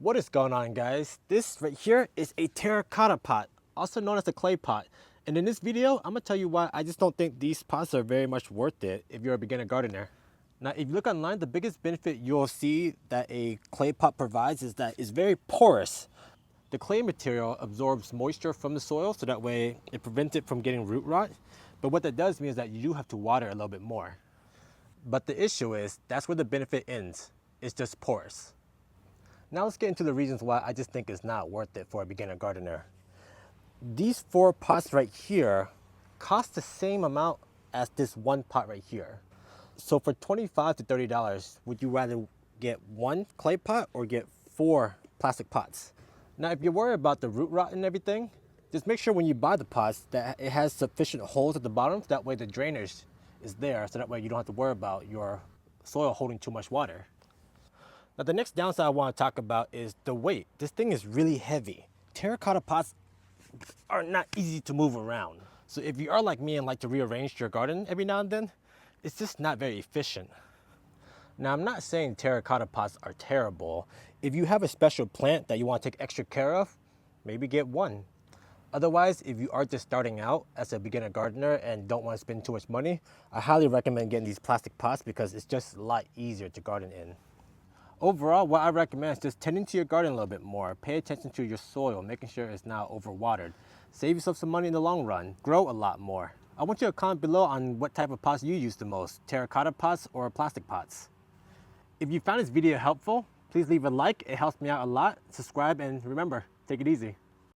What is going on, guys? This right here is a terracotta pot, also known as a clay pot. And in this video, I'm gonna tell you why I just don't think these pots are very much worth it if you're a beginner gardener. Now, if you look online, the biggest benefit you'll see that a clay pot provides is that it's very porous. The clay material absorbs moisture from the soil, so that way it prevents it from getting root rot. But what that does mean is that you do have to water a little bit more. But the issue is, that's where the benefit ends. It's just porous. Now let's get into the reasons why I just think it's not worth it for a beginner gardener. These 4 pots right here cost the same amount as this one pot right here. So for $25 to $30, would you rather get 1 clay pot or get 4 plastic pots? Now, if you're worried about the root rot and everything, just make sure when you buy the pots that it has sufficient holes at the bottom. That way the drainage is there, so that way you don't have to worry about your soil holding too much water. Now, the next downside I want to talk about is the weight. This thing is really heavy. Terracotta pots are not easy to move around. So if you are like me and like to rearrange your garden every now and then, it's just not very efficient. Now, I'm not saying terracotta pots are terrible. If you have a special plant that you want to take extra care of, maybe get 1. Otherwise, if you are just starting out as a beginner gardener and don't want to spend too much money, I highly recommend getting these plastic pots because it's just a lot easier to garden in. Overall, what I recommend is just tending to your garden a little bit more. Pay attention to your soil, making sure it's not overwatered. Save yourself some money in the long run. Grow a lot more. I want you to comment below on what type of pots you use the most, terracotta pots or plastic pots. If you found this video helpful, please leave a like. It helps me out a lot. Subscribe, and remember, take it easy.